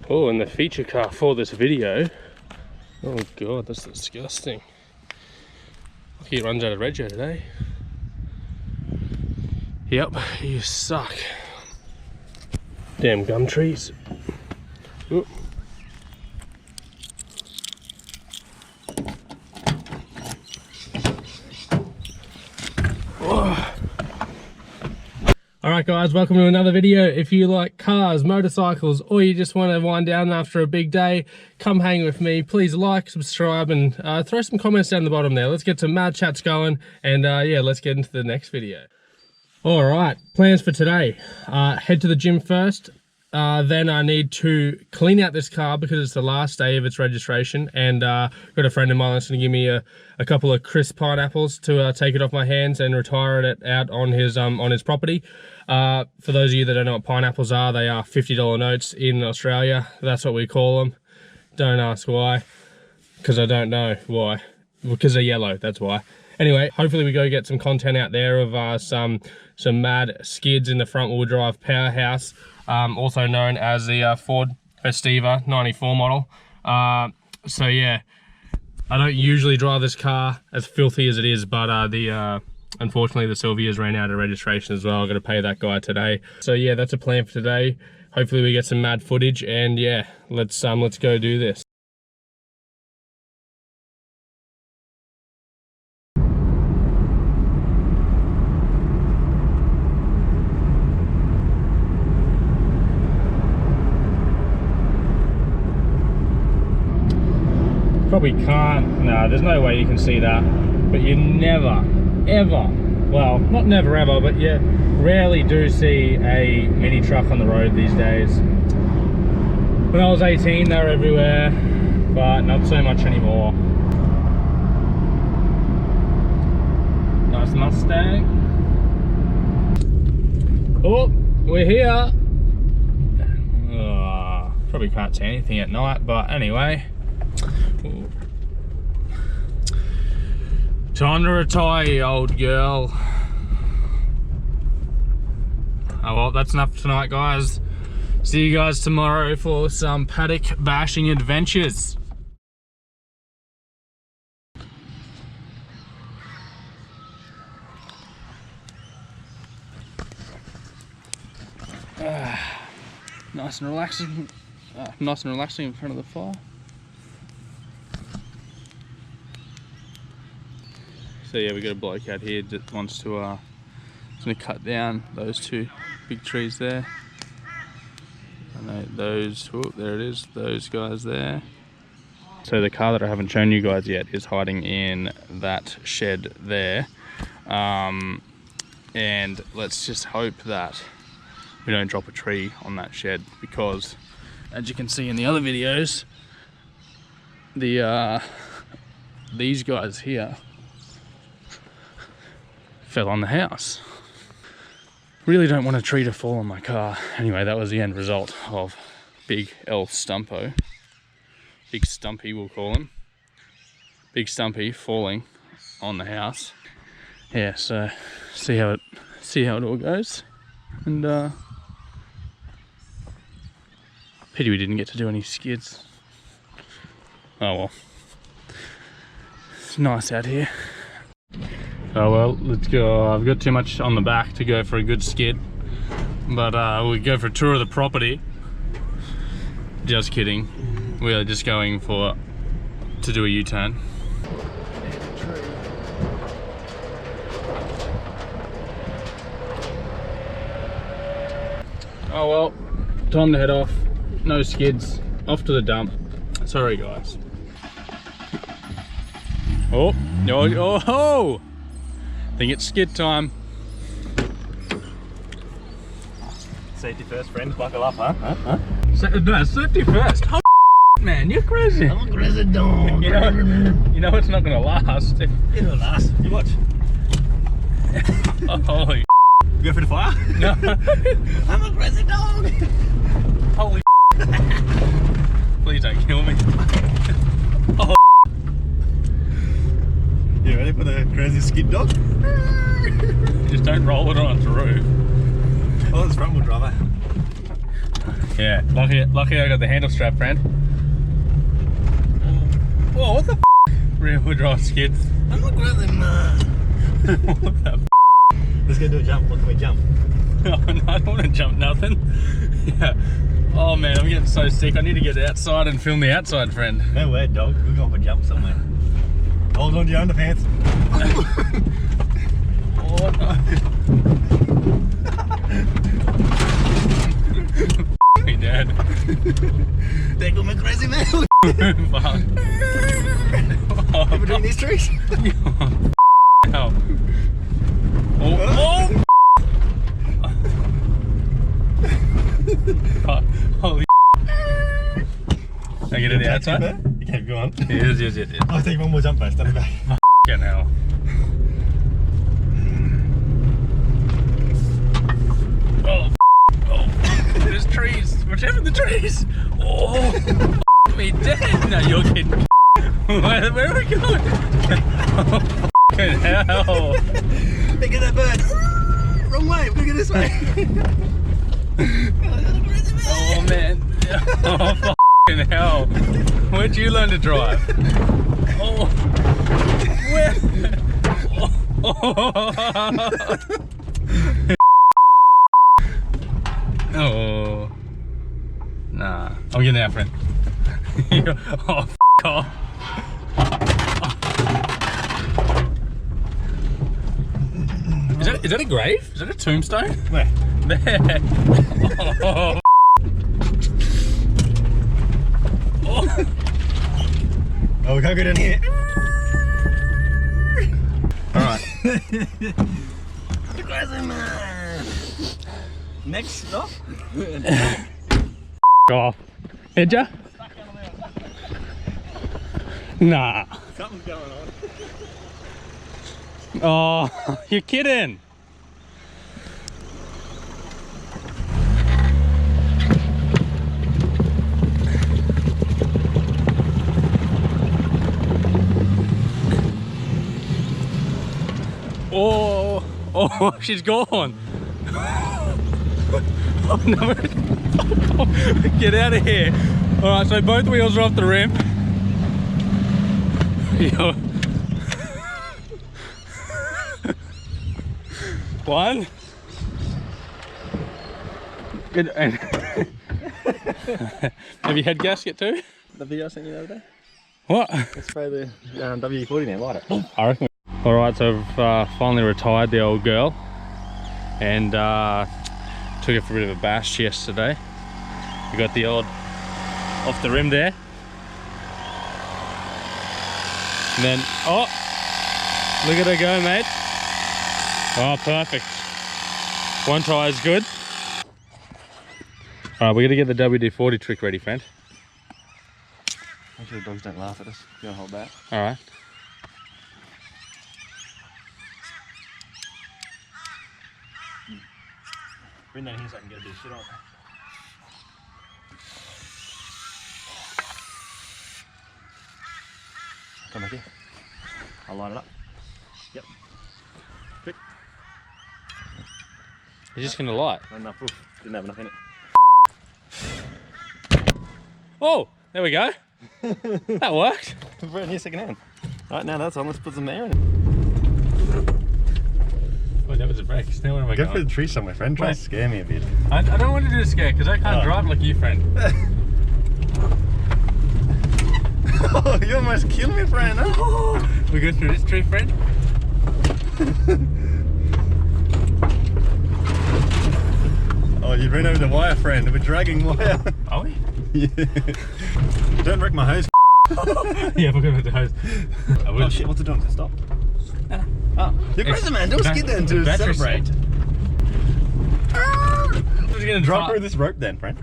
Oh, and the feature car for this video. Oh god, that's disgusting. Lucky it runs out of rego today. Yep, you suck. Damn gum trees. Ooh. Alright guys, welcome to another video. If you like cars, motorcycles, or you just want to wind down after a big day, come hang with me. Please like, subscribe, and throw some comments down the bottom there. Let's get some mad chats going, and yeah, let's get into the next video. Alright, plans for today. Head to the gym first. Then I need to clean out this car because it's the last day of its registration, and got a friend of mine that's going to give me a couple of crisp pineapples to take it off my hands and retire it out on his property. For those of you that don't know what pineapples are, they are $50 notes in Australia. That's what we call them. Don't ask why, because I don't know why. Because they're yellow, that's why. Anyway, hopefully we go get some content out there of some mad skids in the front wheel drive powerhouse, also known as the Ford Festiva 94 model. So yeah, I don't usually drive this car as filthy as it is, but unfortunately the Sylvia's ran out of registration as well. I've got to pay that guy today. So yeah, that's a plan for today. Hopefully we get some mad footage, and yeah, let's go do this. Probably can't, no, there's no way you can see that, but you never ever, well, not never ever, but you rarely do see a mini truck on the road these days. When I was 18 they were everywhere, but not so much anymore. Nice Mustang. Oh, we're here. Probably can't see anything at night, but anyway. Time to retire, you old girl. Oh well, that's enough for tonight, guys. See you guys tomorrow for some paddock bashing adventures. Nice and relaxing. Nice and relaxing in front of the fire. So yeah, we got a bloke out here that wants to cut down those two big trees there. I know those, oh, there it is, those guys there. So the car that I haven't shown you guys yet is hiding in that shed there. And let's just hope that we don't drop a tree on that shed, because as you can see in the other videos, these guys here fell on the house. Really don't want a tree to fall on my car. Anyway, that was the end result of Big L Stumpo. Big Stumpy, we'll call him. Big Stumpy falling on the house. Yeah, so see how it all goes. And pity we didn't get to do any skids. Oh well. It's nice out here. Oh well, let's go. I've got too much on the back to go for a good skid, but we'll go for a tour of the property. Just kidding. We are just going to do a U-turn. Oh well, time to head off. No skids. Off to the dump. Sorry guys. Oh, oh! I think it's skid time. Safety first, friends. Buckle up, huh? No, safety first. Oh, man, you're crazy. I'm a crazy dog. You know it's not gonna last. It'll last. You watch. Oh, holy. You go for the fire? No. I'm a crazy dog. Holy. Please don't kill me. Oh. You ready for the crazy skid dog? Just don't roll it on its roof. Oh, it's front wheel driver. Yeah, lucky I got the handle strap, friend. Whoa, what the f? Rear wheel drive skids. I'm not crazy, man. What the f? Let's go do a jump. What can we jump? Oh, no, I don't want to jump nothing. Yeah. Oh man, I'm getting so sick. I need to get outside and film the outside, friend. No way, dog. We're going for a jump somewhere. Hold on to your underpants. Oh no. Me dad. They got me crazy, man. Fuck. In between these trees. Oh. Oh. Oh. Holy. Can I get to the outside? You can't go on. Yes. I'll take one more jump first, stand back. Fucking hell. Oh. There's trees. Watch out for the trees. Oh. Me dead. No, you're kidding. Where are we going? Oh, fucking hell. Look at that bird. Wrong way. We're going to go this way. Oh man. Oh fucking hell. Where'd you learn to drive? Oh. Where? Oh. Nah. I'm getting out, friend. Oh, f off. Is that a grave? Is that a tombstone? Where? There. Oh. Oh, we can't go down here. Alright. Crazy, man. Next stop. Off. Did ya? Nah. Something's going on. Oh, you're kidding. Oh, she's gone. Oh no. Get out of here. Alright, so both wheels are off the rim. Yo. One. Good. Have you had gasket too? The video I sent you the other day? What? Let's spray the WD-40 now, light it. I reckon. Alright, so I've finally retired the old girl and took it for a bit of a bash yesterday. We got the old off the rim there. And then, oh, look at her go, mate. Oh, perfect. One tire's good. Alright, we're gonna get the WD-40 trick ready, friend. Make sure the dogs don't laugh at us. You want to hold back? Alright. Bring that here so I can get a bit of shit on. Come back here. I'll light it up. Yep. Quick. You're just gonna light. Not enough. Oof. Didn't have enough in it. Oh, there we go. That worked. Brand new second hand. Alright, now that's on. Let's put some air in it. Oh, that was a break. Now where am I Go going? for the tree somewhere, friend. Try to scare me a bit. I don't want to do a scare because I can't drive like you, friend. Oh, you almost killed me, friend. Huh? We go through this tree, friend? Oh, you ran over the wire, friend. We're dragging wire. Are we? Yeah. Don't wreck my hose. Yeah, we're going to the hose. Oh shit, what's it doing? Stop. Oh, you're crazy, man. Don't skid then to battery celebrate. I'm just going to Drive through this rope then, friend.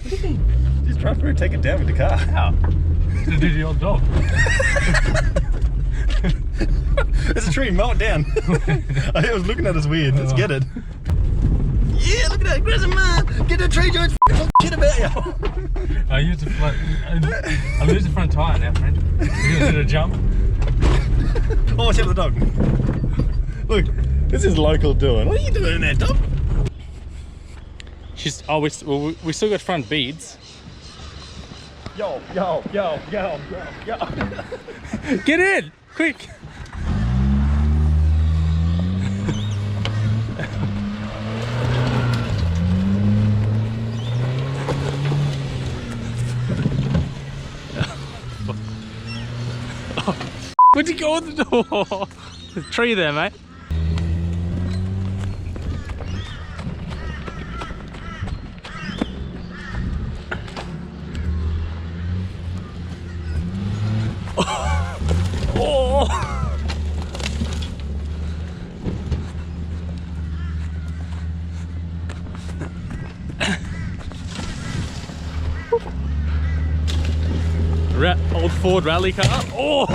Just drive through, take it down with the car. How? To do the old job. There's a tree, mow it down. I was looking at us weird. Let's get it. Yeah, look at that, crazy man. Get the tree, George. Shit about you. I lose the front tire now, friend. You're going to do a jump. Oh, watch out for the dog. Look, this is local doing. What are you doing there, Tom? She's, oh, we still got front beads. Yo. Get in, quick. Where'd you go in the door? There's a tree there, mate. Oh. Old Ford rally car. Oh.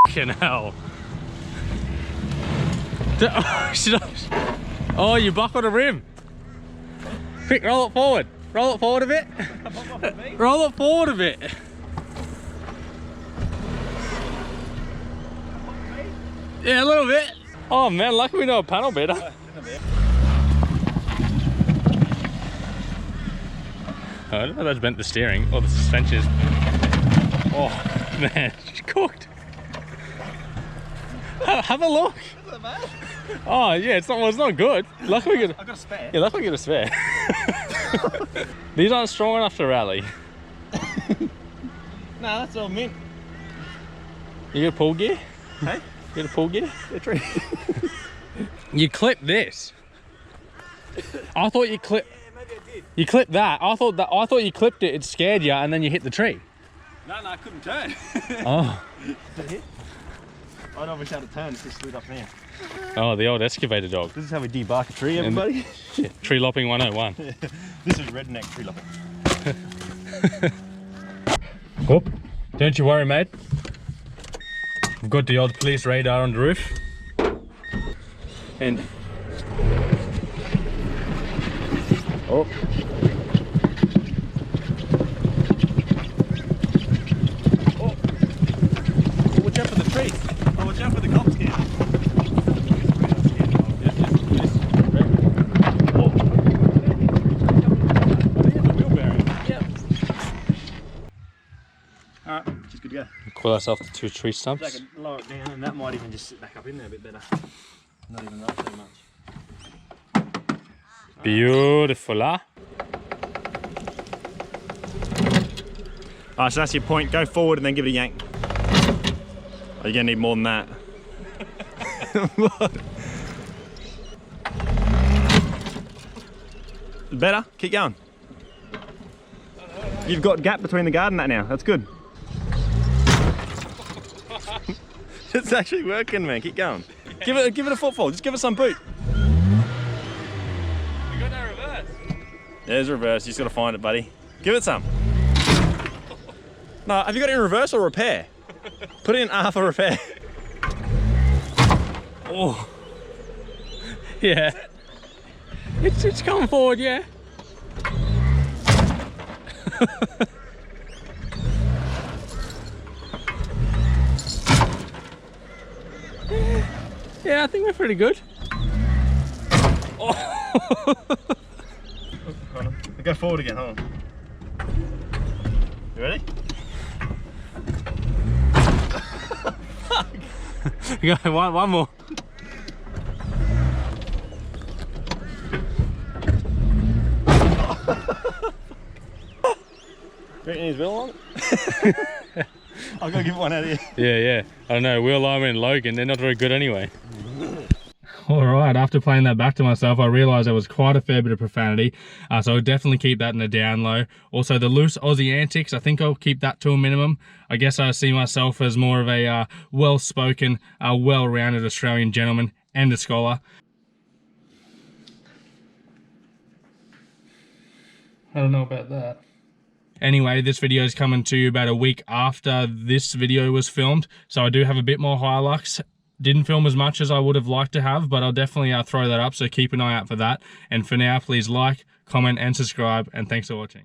Fucking hell. Oh, you buckled a rim. Quick, roll it forward. Roll it forward a bit. Roll it forward a bit. Yeah, a little bit. Oh man, lucky we know a panel better. I don't know if that's bent the steering or the suspension is. Oh man, she's cooked. Have a look. Oh yeah, it's not good. Luckily we got a spare. Yeah, luckily we got a spare. These aren't strong enough to rally. Nah, that's all mint. You got a pull gear? Hey? You got a pull gear? Yeah, tree. You clipped this. I thought you clipped. Yeah, maybe I did. You clipped that. I thought you clipped it. It scared you, and then you hit the tree. No, I couldn't turn. Oh. Did it hit? I'd obviously had to turn. It just slid up now. Oh, the old excavator dog. This is how we debark a tree, everybody. Tree lopping 101. This is redneck tree lopping. Whoop. Don't you worry, mate. We've got the old police radar on the roof. And oh. Oh. Watch out for the trees. Oh, watch out for the cops can. Alright, just good to go. Call ourselves the 2 tree So I stumps. can lower it down and that might even just sit back up in there a bit better. Not even roll so much. Beautiful, huh? Alright, so that's your point. Go forward and then give it a yank. Oh, you're gonna need more than that. Better? Keep going. You've got gap between the guard and that now. That's good. It's actually working, man. Keep going. Give it a footfall. Just give it some boot. We got no reverse. There's reverse. You just got to find it, buddy. Give it some. No, have you got it in reverse or repair? Put it in R for repair. Oh. Yeah. It's coming forward, yeah. Yeah, I think we're pretty good. Oh. Hold on. Go forward again, hold on. You ready? Fuck. Go, one more. Reckon his wheel on it? I've got to give one out of here. Yeah. I don't know, Will Lyman and Logan, they're not very good anyway. Alright, after playing that back to myself, I realised there was quite a fair bit of profanity, so I'll definitely keep that in the down low. Also, the loose Aussie antics, I think I'll keep that to a minimum. I guess I see myself as more of a well-spoken, well-rounded Australian gentleman and a scholar. I don't know about that. Anyway, this video is coming to you about a week after this video was filmed, so I do have a bit more Hilux. Didn't film as much as I would have liked to have, but I'll definitely throw that up, so keep an eye out for that. And for now, please like, comment and subscribe, and thanks for watching.